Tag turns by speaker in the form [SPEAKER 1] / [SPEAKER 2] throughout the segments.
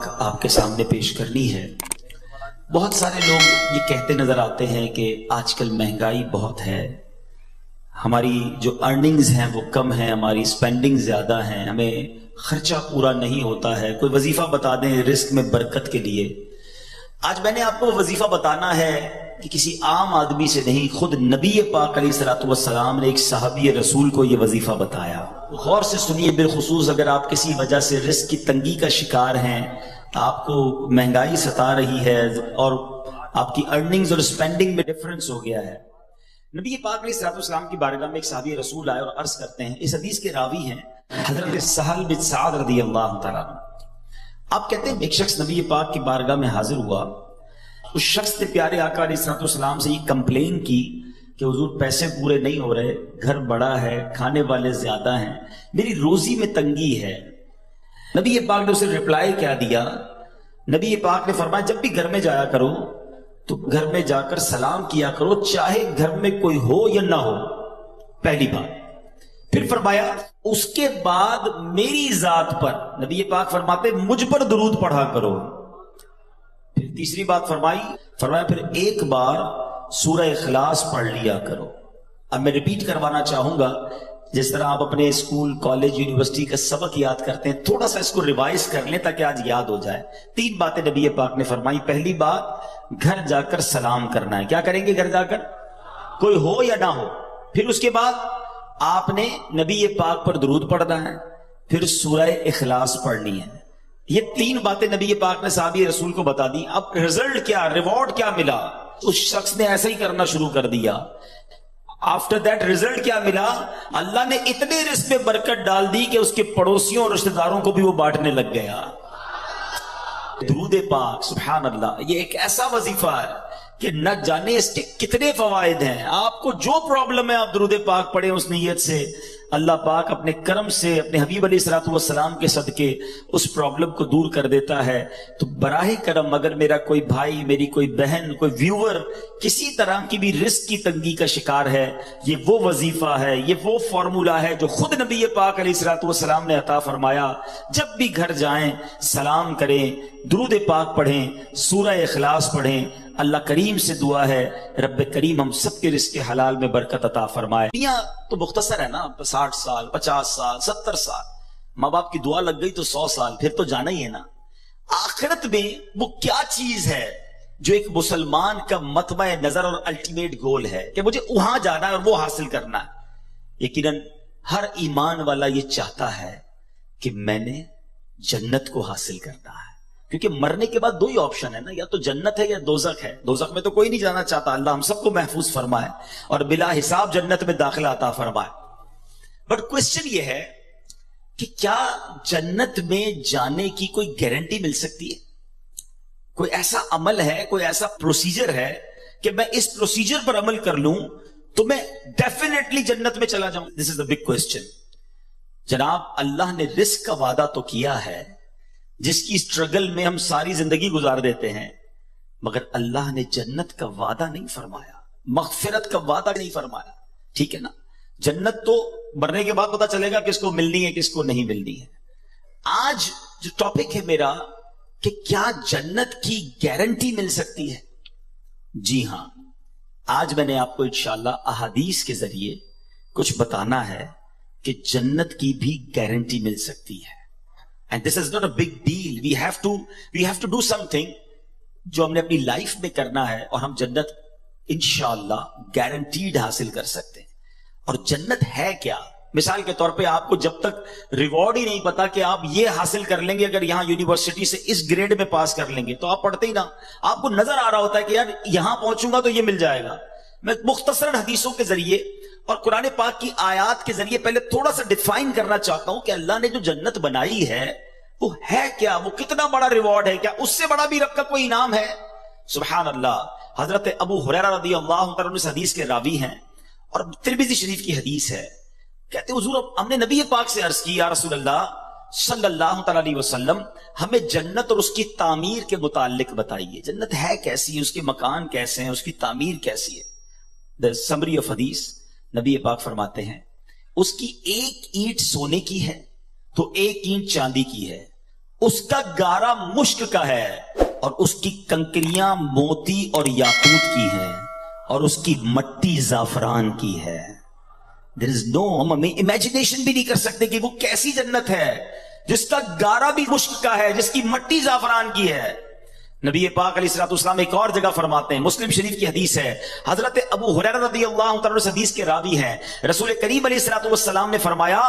[SPEAKER 1] آپ کے سامنے پیش کرنی ہے۔ بہت سارے لوگ یہ کہتے نظر آتے ہیں کہ آج کل مہنگائی بہت ہے، ہماری جو ارننگز ہیں وہ کم ہیں، ہماری سپینڈنگ زیادہ ہیں، ہمیں خرچہ پورا نہیں ہوتا ہے، کوئی وظیفہ بتا دیں رزق میں برکت کے لیے۔ آج میں نے آپ کو وظیفہ بتانا ہے کہ کسی عام آدمی سے نہیں، خود نبی پاک علیہ الصلوۃ والسلام نے ایک صحابی رسول کو یہ وظیفہ بتایا۔ غور سے سنیے، بالخصوص اگر آپ کسی وجہ سے رزق کی تنگی کا شکار ہیں، آپ کو مہنگائی ستا رہی ہے اور آپ کی ارننگز اور سپینڈنگ میں ڈفرنس ہو گیا ہے۔ نبی پاک علیہ الصلوۃ والسلام کی بارگاہ میں ایک صحابی رسول آئے اور عرض کرتے ہیں، اس حدیث کے راوی ہیں حضرت سہل بن سعد رضی اللہ تعالیٰ عنہ۔ آپ کہتے ہیں ایک شخص نبی پاک کی بارگاہ میں حاضر ہوا، اس شخص نے پیارے آقا علیہ الصلوۃ والسلام سے یہ کمپلین کی کہ حضور پیسے پورے نہیں ہو رہے، گھر بڑا ہے، کھانے والے زیادہ ہیں، میری روزی میں تنگی ہے۔ نبی پاک نے اسے ریپلائی کیا دیا؟ نبی پاک نے فرمایا جب بھی گھر میں جایا کرو تو گھر میں جا کر سلام کیا کرو، چاہے گھر میں کوئی ہو یا نہ ہو، پہلی بات۔ پھر فرمایا اس کے بعد میری ذات پر، نبی پاک فرماتے مجھ پر درود پڑھا کرو۔ پھر تیسری بات فرمایا پھر ایک بار سورہ اخلاص پڑھ لیا کرو۔ اب میں ریپیٹ کروانا چاہوں گا، جس طرح آپ اپنے اسکول، کالج، یونیورسٹی کا سبق یاد کرتے ہیں، تھوڑا سا اس کو ریوائز کر لیں تاکہ آج یاد ہو جائے۔ تین باتیں نبی پاک نے فرمائی۔ پہلی بات، گھر جا کر سلام کرنا ہے۔ کیا کریں گے گھر جا کر؟ کوئی ہو یا نہ ہو۔ پھر اس کے بعد آپ نے نبی پاک پر درود پڑھنا ہے، پھر سورہ اخلاص پڑھنی ہے۔ یہ تین باتیں نبی پاک نے صحابی رسول کو بتا دی۔ اب رزلٹ کیا، ریوارڈ کیا ملا؟ اس شخص نے ایسا ہی کرنا شروع کر دیا۔ آفٹر دیٹ رزلٹ کیا ملا؟ اللہ نے اتنے رزق میں برکت ڈال دی کہ اس کے پڑوسیوں اور رشتہ داروں کو بھی وہ بانٹنے لگ گیا۔ درود پاک، سبحان اللہ، یہ ایک ایسا وظیفہ ہے کہ نہ جانے اس کے کتنے فوائد ہیں۔ آپ کو جو پرابلم ہے آپ درود پاک پڑھیں اس نیت سے، اللہ پاک اپنے کرم سے اپنے حبیب علیہ الصلوۃ والسلام کے صدقے اس پرابلم کو دور کر دیتا ہے۔ تو براہ کرم اگر میرا کوئی بھائی، میری کوئی بہن، کوئی ویور کسی طرح کی بھی رزق کی تنگی کا شکار ہے، یہ وہ وظیفہ ہے، یہ وہ فارمولہ ہے جو خود نبی پاک علیہ الصلوۃ والسلام نے عطا فرمایا۔ جب بھی گھر جائیں سلام کریں، درود پاک پڑھیں، سورہ اخلاص پڑھیں۔ اللہ کریم سے دعا ہے رب کریم ہم سب کے رزق حلال میں برکت عطا فرمائے۔ دنیا تو مختصر ہے نا، 60 سال، 50 سال، 70 سال، ماں باپ کی دعا لگ گئی تو 100 سال، پھر تو جانا ہی ہے نا۔ آخرت میں وہ کیا چیز ہے جو ایک مسلمان کا مطمع نظر اور الٹیمیٹ گول ہے کہ مجھے وہاں جانا ہے اور وہ حاصل کرنا ہے؟ یقیناً ہر ایمان والا یہ چاہتا ہے کہ میں نے جنت کو حاصل کرنا ہے، کیونکہ مرنے کے بعد دو ہی آپشن ہے نا، یا تو جنت ہے یا دوزخ ہے۔ دوزخ میں تو کوئی نہیں جانا چاہتا، اللہ ہم سب کو محفوظ فرمائے اور بلا حساب جنت میں داخلہ عطا فرمائے۔ بٹ کوسچن یہ ہے کہ کیا جنت میں جانے کی کوئی گارنٹی مل سکتی ہے؟ کوئی ایسا عمل ہے، کوئی ایسا پروسیجر ہے کہ میں اس پروسیجر پر عمل کر لوں تو میں ڈیفینیٹلی جنت میں چلا جاؤں؟ دس از دا بگ کوسچن۔ جناب اللہ نے رزق کا وعدہ تو کیا ہے، جس کی اسٹرگل میں ہم ساری زندگی گزار دیتے ہیں، مگر اللہ نے جنت کا وعدہ نہیں فرمایا، مغفرت کا وعدہ نہیں فرمایا۔ ٹھیک ہے نا، جنت تو مرنے کے بعد پتا چلے گا کس کو ملنی ہے کس کو نہیں ملنی ہے۔ آج جو ٹاپک ہے میرا کہ کیا جنت کی گارنٹی مل سکتی ہے؟ جی ہاں، آج میں نے آپ کو انشاءاللہ احادیث کے ذریعے کچھ بتانا ہے کہ جنت کی بھی گارنٹی مل سکتی ہے۔ And this is not a big deal. We have to do something جو ہم نے اپنی لائف میں کرنا ہے اور ہم جنت انشاءاللہ گارنٹیڈ حاصل کر سکتے ہیں۔ اور جنت ہے کیا؟ مثال کے طور پہ آپ کو جب تک ریوارڈ ہی نہیں پتا کہ آپ یہ حاصل کر لیں گے اگر یہاں یونیورسٹی سے اس گریڈ میں پاس کر لیں گے تو آپ پڑھتے ہی نہ، آپ کو نظر آ رہا ہوتا ہے کہ یار یہاں پہنچوں گا تو یہ مل جائے گا۔ میں مختصراً حدیثوں کے ذریعے اور قرآن پاک کی آیات کے ذریعے پہلے تھوڑا سا ڈیفائن کرنا چاہتا ہوں کہ اللہ نے جو جنت بنائی ہے وہ ہے کیا، وہ کتنا بڑا ریوارڈ ہے، کیا اس سے بڑا بھی رب کا کوئی انعام ہے؟ سبحان اللہ۔ حضرت ابو ہریرہ رضی اللہ عنہ اس حدیث کے راوی ہیں اور ترمذی شریف کی حدیث ہے۔ کہتے حضور ہم نے نبی پاک سے عرض کی، یا رسول اللہ صلی اللہ تعالی علیہ وسلم ہمیں جنت اور اس کی تعمیر کے متعلق بتائیے، جنت ہے کیسی ہے، اس کے مکان کیسے ہیں، اس کی تعمیر کیسی ہے؟ The summary of حدیث، نبی پاک فرماتے ہیں اس کی ایک اینٹ سونے کی ہے تو ایک اینٹ چاندی کی ہے، اس کا گارا مشک کا ہے اور اس کی کنکریاں موتی اور یاقوت کی ہیں اور اس کی مٹی زعفران کی ہے. There is no, ہم امیجنیشن بھی نہیں کر سکتے کہ وہ کیسی جنت ہے جس کا گارا بھی مشک کا ہے، جس کی مٹی زعفران کی ہے. نبی پاک علیہ الصلوۃ والسلام ایک اور جگہ فرماتے ہیں، مسلم شریف کی حدیث ہے، حضرت ابو ہریرہ رضی اللہ تعالیٰ اس حدیث کے راوی ہیں، رسول کریم علیہ الصلوۃ والسلام نے فرمایا،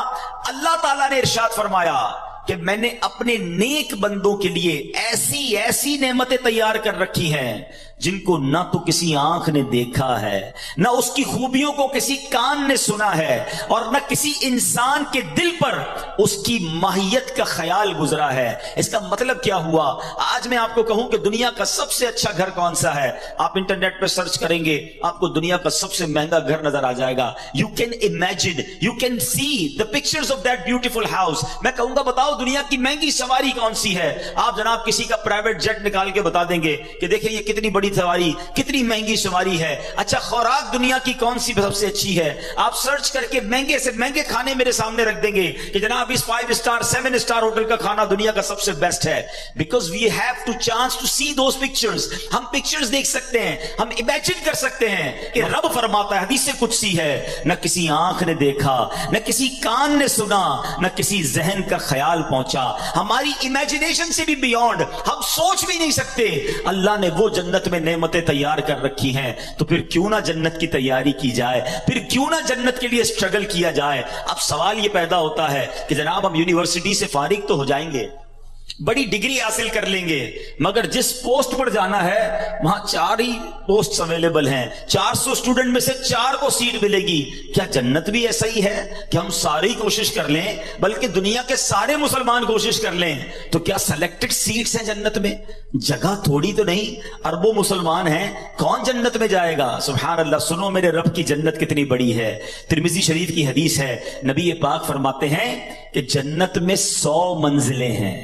[SPEAKER 1] اللہ تعالیٰ نے ارشاد فرمایا کہ میں نے اپنے نیک بندوں کے لیے ایسی ایسی نعمتیں تیار کر رکھی ہیں جن کو نہ تو کسی آنکھ نے دیکھا ہے، نہ اس کی خوبیوں کو کسی کان نے سنا ہے، اور نہ کسی انسان کے دل پر اس کی ماہیت کا خیال گزرا ہے. اس کا مطلب کیا ہوا؟ آج میں آپ کو کہوں کہ دنیا کا سب سے اچھا گھر کون سا ہے، آپ انٹرنیٹ پہ سرچ کریں گے آپ کو دنیا کا سب سے مہنگا گھر نظر آ جائے گا. You can imagine, you can see the pictures of that beautiful house. میں کہوں گا بتاؤ دنیا کی مہنگی سواری کون سی ہے، آپ جناب کسی کا پرائیویٹ جیٹ نکال کے بتا دیں گے کہ دیکھیں یہ کتنی بڑی سواری، کتنی مہنگی سواری ہے. اچھا خوراک دنیا کی کون سی سب سے اچھی ہے، آپ سرچ کر کے مہنگے سے مہنگے کھانے میرے سامنے رکھ دیں گے کہ جناب اس 5 اسٹار 7 اسٹار ہوٹل کا کھانا دنیا کا سب سے بیسٹ ہے. Because we have to chance to see those pictures. ہم پکچرز دیکھ سکتے ہیں، ہم امیجن کر سکتے ہیں کہ رب فرماتا ہے، حدیث قدسی ہے، نہ کسی آنکھ نے دیکھا، نہ کسی کان نے سنا، نہ کسی ذہن کا خیال پہنچا. ہماری امیجنیشن سے بھی بیونڈ، ہم سوچ بھی نہیں سکتے. اللہ نے وہ جنت میں نعمتیں تیار کر رکھی ہیں، تو پھر کیوں نہ جنت کی تیاری کی جائے، پھر کیوں نہ جنت کے لیے اسٹرگل کیا جائے. اب سوال یہ پیدا ہوتا ہے کہ جناب ہم یونیورسٹی سے فارغ تو ہو جائیں گے، بڑی ڈگری حاصل کر لیں گے، مگر جس پوسٹ پر جانا ہے وہاں 4 ہی پوسٹ اویلیبل ہیں، 400 اسٹوڈنٹ میں سے 4 کو سیٹ ملے گی. کیا جنت بھی ایسا ہی ہے کہ ہم ساری کوشش کر لیں، بلکہ دنیا کے سارے مسلمان کوشش کر لیں تو کیا سلیکٹڈ سیٹس ہیں جنت میں؟ جگہ تھوڑی تو نہیں، اربوں مسلمان ہیں، کون جنت میں جائے گا؟ سبحان اللہ. سنو میرے رب کی جنت کتنی بڑی ہے. ترمذی شریف کی حدیث ہے، نبی پاک فرماتے ہیں کہ جنت میں 100 منزلیں ہیں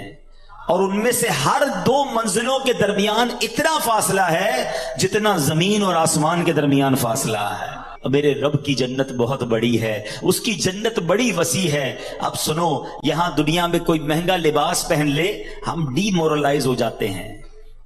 [SPEAKER 1] اور ان میں سے ہر 2 منزلوں کے درمیان اتنا فاصلہ ہے جتنا زمین اور آسمان کے درمیان فاصلہ ہے. میرے رب کی جنت بہت بڑی ہے، اس کی جنت بڑی وسیع ہے. اب سنو، یہاں دنیا میں کوئی مہنگا لباس پہن لے ہم ڈی مورلائز ہو جاتے ہیں،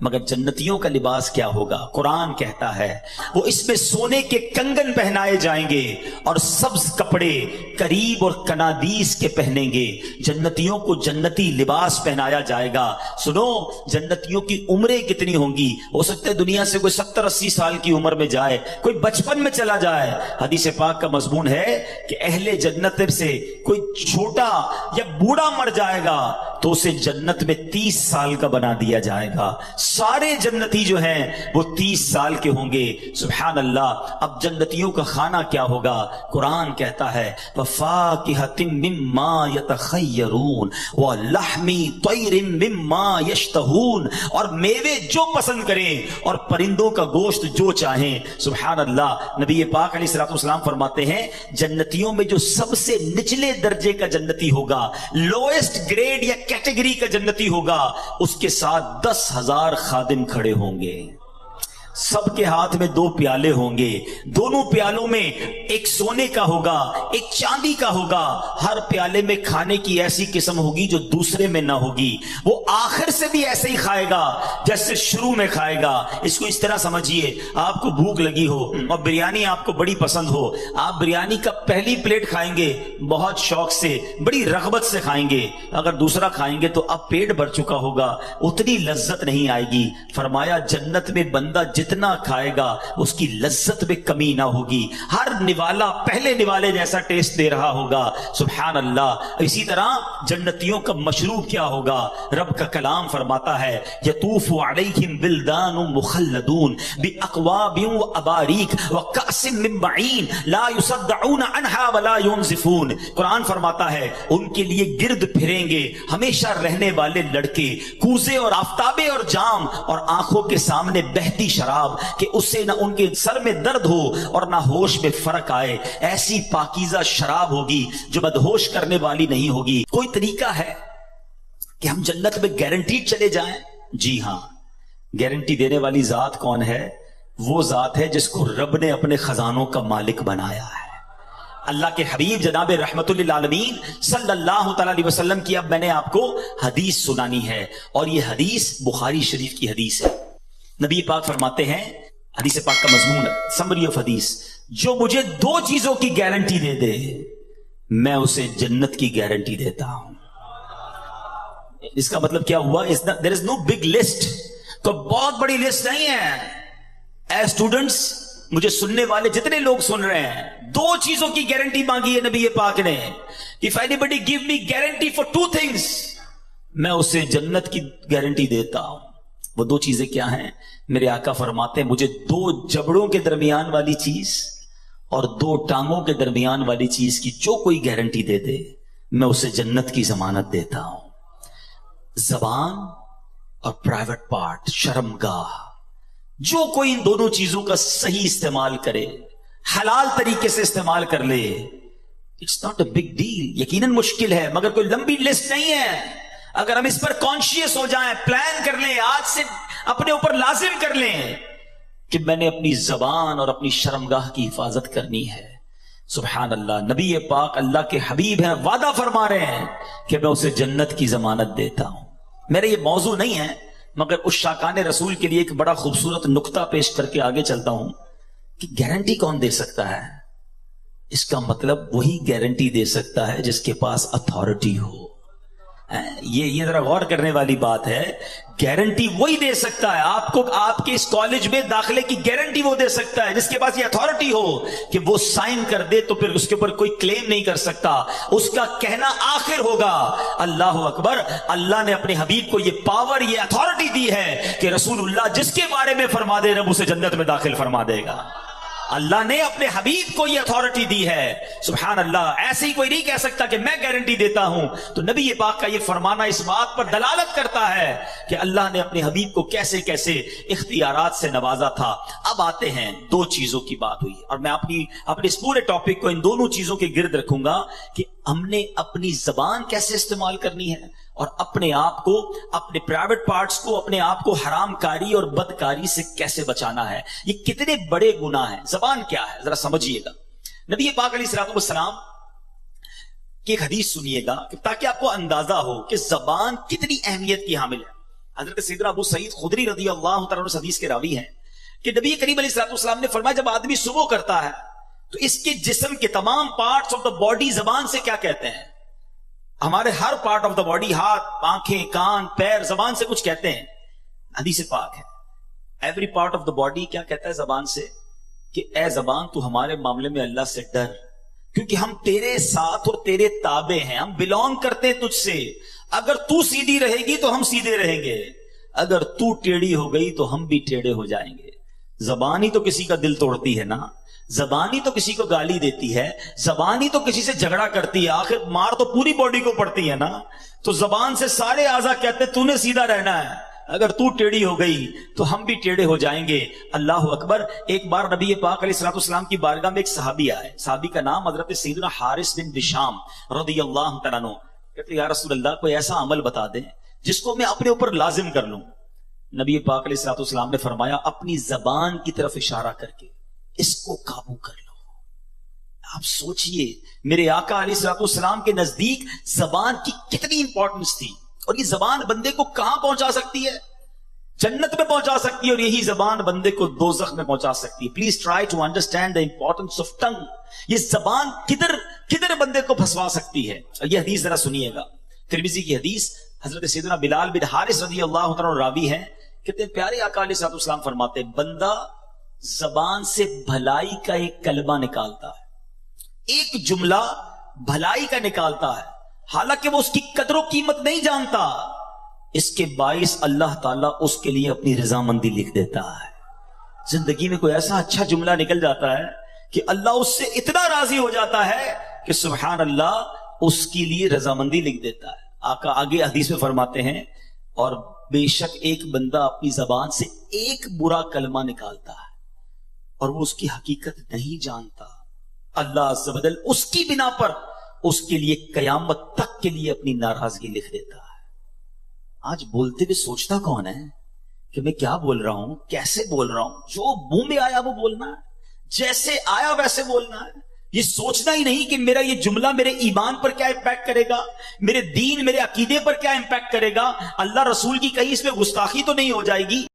[SPEAKER 1] مگر جنتیوں کا لباس کیا ہوگا؟ قرآن کہتا ہے وہ اس میں سونے کے کنگن پہنائے جائیں گے اور سبز کپڑے قریب اور کنادیس کے پہنیں گے. جنتیوں کو جنتی لباس پہنایا جائے گا. سنو، جنتیوں کی عمریں کتنی ہوں گی؟ ہو سکتا ہے دنیا سے کوئی 70-80 سال کی عمر میں جائے، کوئی بچپن میں چلا جائے. حدیث پاک کا مضمون ہے کہ اہل جنت سے کوئی چھوٹا یا بوڑھا مر جائے گا تو اسے جنت میں 30 سال کا بنا دیا جائے گا. سارے جنتی جو ہیں وہ 30 سال کے ہوں گے. سبحان اللہ. اب جنتیوں کا کھانا کیا ہوگا؟ قرآن کہتا ہے وَفَاكِهَةٍ مِّمَّا يَتَخَيَّرُونَ وَلَحْمِ طَيْرٍ مِّمَّا يَشْتَهُونَ، اور میوے جو پسند کریں اور پرندوں کا گوشت جو چاہیں. سبحان اللہ. نبی پاک علیہ الصلوۃ والسلام فرماتے ہیں جنتیوں میں جو سب سے نچلے درجے کا جنتی ہوگا، لوئسٹ گریڈ یا کیٹیگری کا جنتی ہوگا، اس کے ساتھ 10,000 خادم کھڑے ہوں گے. سب کے ہاتھ میں 2 پیالے ہوں گے، دونوں پیالوں میں ایک سونے کا ہوگا، ایک چاندی کا ہوگا. ہر پیالے میں کھانے کی ایسی قسم ہوگی جو دوسرے میں نہ ہوگی. وہ آخر سے بھی ایسے ہی کھائے گا جیسے شروع میں کھائے گا. اس کو اس طرح سمجھیے، آپ کو بھوک لگی ہو اور بریانی آپ کو بڑی پسند ہو، آپ بریانی کا پہلی پلیٹ کھائیں گے بہت شوق سے، بڑی رغبت سے کھائیں گے. اگر دوسرا کھائیں گے تو اب پیٹ بھر چکا ہوگا، اتنی لذت نہیں آئے گی. فرمایا جنت میں بندہ جتنا کھائے گا اس کی لذت میں کمی نہ ہوگی، ہر نوالا پہلے نوالے جیسا ٹیسٹ دے رہا ہوگا. سبحان اللہ. اسی طرح جنتیوں کا مشروب کیا ہوگا؟ رب کا کلام فرماتا ہے یطوف علیہم ولدان مخلدون باکواب واباریک وکأس من معین لا یصدعون عنہا ولا ينزفون. قرآن فرماتا ہے ان کے لیے گرد پھریں گے ہمیشہ رہنے والے لڑکے، کوزے اور آفتابے اور جام، اور آنکھوں کے سامنے بہتی شراب کہ اس سے نہ ان کے سر میں درد ہو اور نہ ہوش میں فرق آئے. ایسی پاکیزہ شراب ہوگی جو بدہوش کرنے والی نہیں ہوگی. کوئی طریقہ ہے کہ ہم جنت میں گارنٹیڈ چلے جائیں؟ جی ہاں. گارنٹی دینے والی ذات کون ہے؟ وہ ذات ہے جس کو رب نے اپنے خزانوں کا مالک بنایا ہے. اللہ کے حبیب جناب رحمت للعالمین صلی اللہ تعالی علیہ وسلم کی اب میں نے آپ کو حدیث سنانی ہے، اور یہ حدیث بخاری شریف کی حدیث ہے۔ نبی پاک فرماتے ہیں، حدیث پاک کا مضمون سمری آف حدیث، جو مجھے دو چیزوں کی گارنٹی دے دے میں اسے جنت کی گارنٹی دیتا ہوں۔ اس کا مطلب کیا ہوا؟ there is no big list، تو بہت بڑی لسٹ نہیں ہے۔ اے اسٹوڈنٹس، مجھے سننے والے جتنے لوگ سن رہے ہیں، دو چیزوں کی گارنٹی مانگی ہے نبی پاک نے۔ If anybody give me guarantee for two things، میں اسے جنت کی گارنٹی دیتا ہوں۔ وہ دو چیزیں کیا ہیں؟ میرے آقا فرماتے ہیں، مجھے دو جبڑوں کے درمیان والی چیز اور دو ٹانگوں کے درمیان والی چیز کی جو کوئی گارنٹی دے دے میں اسے جنت کی ضمانت دیتا ہوں۔ زبان اور پرائیویٹ پارٹ، شرمگاہ، جو کوئی ان دونوں چیزوں کا صحیح استعمال کرے، حلال طریقے سے استعمال کر لے، it's not a big deal. یقیناً مشکل ہے مگر کوئی لمبی لسٹ نہیں ہے۔ اگر ہم اس پر کانشیس ہو جائیں، پلان کر لیں، آج سے اپنے اوپر لازم کر لیں کہ میں نے اپنی زبان اور اپنی شرمگاہ کی حفاظت کرنی ہے، سبحان اللہ، نبی پاک اللہ کے حبیب ہیں، وعدہ فرما رہے ہیں کہ میں اسے جنت کی ضمانت دیتا ہوں۔ میرا یہ موضوع نہیں ہے مگر اس شاکان رسول کے لیے ایک بڑا خوبصورت نقطہ پیش کر کے آگے چلتا ہوں کہ گارنٹی کون دے سکتا ہے؟ اس کا مطلب وہی گارنٹی دے سکتا ہے جس کے پاس اتھارٹی ہو۔ یہ ذرا غور کرنے والی بات ہے۔ گارنٹی وہی دے سکتا ہے آپ کو، آپ کے اس کالج میں داخلے کی گارنٹی وہ دے سکتا ہے جس کے پاس یہ اتھارٹی ہو کہ وہ سائن کر دے تو پھر اس کے اوپر کوئی کلیم نہیں کر سکتا، اس کا کہنا آخر ہوگا۔ اللہ اکبر، اللہ نے اپنے حبیب کو یہ پاور، یہ اتھارٹی دی ہے کہ رسول اللہ جس کے بارے میں فرما دے رب اسے جنت میں داخل فرما دے گا۔ اللہ نے اپنے حبیب کو یہ اتھارٹی دی ہے، سبحان اللہ۔ ایسے ہی کوئی نہیں کہہ سکتا کہ میں گارنٹی دیتا ہوں۔ تو نبی پاک کا یہ فرمانا اس بات پر دلالت کرتا ہے کہ اللہ نے اپنے حبیب کو کیسے کیسے اختیارات سے نوازا تھا۔ اب آتے ہیں، دو چیزوں کی بات ہوئی اور میں اپنے اس پورے ٹاپک کو ان دونوں چیزوں کے گرد رکھوں گا کہ ہم نے اپنی زبان کیسے استعمال کرنی ہے اور اپنے آپ کو، اپنے پرائیویٹ پارٹس کو، اپنے آپ کو حرام کاری اور بدکاری سے کیسے بچانا ہے۔ یہ کتنے بڑے گناہ ہیں۔ زبان کیا ہے ذرا سمجھیے گا۔ نبی پاک علیہ الصلوۃ والسلام کی ایک حدیث سنیے گا تاکہ آپ کو اندازہ ہو کہ زبان کتنی اہمیت کی حامل ہے۔ حضرت سیدنا ابو سعید خدری رضی اللہ تعالیٰ عنہ حدیث کے راوی ہیں کہ نبی کریم علیہ الصلوۃ والسلام نے فرمایا، جب آدمی صبح کرتا ہے تو اس کے جسم کے تمام پارٹس آف دا باڈی زبان سے کیا کہتے ہیں؟ ہمارے ہر پارٹ آف دا باڈی، ہاتھ، آنکھیں، کان، پیر، زبان سے کچھ کہتے ہیں۔ حدیث پاک ہے، every part of the body کیا کہتا ہے زبان سے کہ اے زبان تو ہمارے معاملے میں اللہ سے ڈر، کیونکہ ہم تیرے ساتھ اور تیرے تابع ہیں، ہم بلونگ کرتے ہیں تجھ سے۔ اگر تو سیدھی رہے گی تو ہم سیدھے رہیں گے، اگر تو ٹیڑھی ہو گئی تو ہم بھی ٹیڑھے ہو جائیں گے۔ زبان ہی تو کسی کا دل توڑتی ہے نا، زبان ہی تو کسی کو گالی دیتی ہے، زبان ہی تو کسی سے جھگڑا کرتی ہے، آخر مار تو پوری باڈی کو پڑتی ہے نا۔ تو زبان سے سارے اعضاء کہتے تو نے سیدھا رہنا ہے، اگر تو ٹیڑھی ہو گئی تو ہم بھی ٹیڑھے ہو جائیں گے۔ اللہ اکبر۔ ایک بار نبی پاک علیہ الصلوۃ والسلام کی بارگاہ میں ایک صحابی آئے، صحابی کا نام حضرت سیدنا حارث بن بشام رضی اللہ تعالیٰ عنہ۔ کہتے یا رسول اللہ کوئی ایسا عمل بتا دیں جس کو میں اپنے اوپر لازم کر لوں۔ نبی پاک علیہ الصلوۃ والسلام نے فرمایا، اپنی زبان کی طرف اشارہ کر کے اس کو قابو کر لو۔ آپ سوچئے میرے آقا علیہ الصلوۃ والسلام کے نزدیک زبان کی کتنی امپورٹنس تھی، اور یہ زبان بندے کو کہاں پہنچا سکتی ہے؟ جنت میں پہنچا سکتی ہے، اور یہی زبان بندے کو دوزخ میں پہنچا سکتی ہے۔ Please try to understand the importance of tongue. یہ زبان کدھر بندے کو پھنسوا سکتی ہے۔ یہ حدیث ذرا سنیے گا، ترمذی کی حدیث، حضرت سیدنا بلال بن حارث رضی اللہ عنہ راوی ہیں، کہتے ہیں پیارے آقا علیہ الصلوۃ والسلام فرماتے ہیں، بندہ زبان سے بھلائی کا ایک کلمہ نکالتا ہے، ایک جملہ بھلائی کا نکالتا ہے، حالانکہ وہ اس کی قدر و قیمت نہیں جانتا، اس کے باعث اللہ تعالیٰ اس کے لیے اپنی رضامندی لکھ دیتا ہے۔ زندگی میں کوئی ایسا اچھا جملہ نکل جاتا ہے کہ اللہ اس سے اتنا راضی ہو جاتا ہے کہ سبحان اللہ اس کے لیے رضامندی لکھ دیتا ہے۔ آقا آگے حدیث میں فرماتے ہیں، اور بے شک ایک بندہ اپنی زبان سے ایک برا کلمہ نکالتا ہے اور وہ اس کی حقیقت نہیں جانتا، اللہ عز و جل اس کی بنا پر اس کے لیے قیامت تک کے لیے اپنی ناراضگی لکھ دیتا ہے۔ آج بولتے ہوئے سوچتا کون ہے کہ میں کیا بول رہا ہوں، کیسے بول رہا ہوں؟ جو منہ میں آیا وہ بولنا ہے، جیسے آیا ویسے بولنا ہے۔ یہ سوچنا ہی نہیں کہ میرا یہ جملہ میرے ایمان پر کیا امپیکٹ کرے گا، میرے دین، میرے عقیدے پر کیا امپیکٹ کرے گا، اللہ رسول کی کہیں اس میں گستاخی تو نہیں ہو جائے گی۔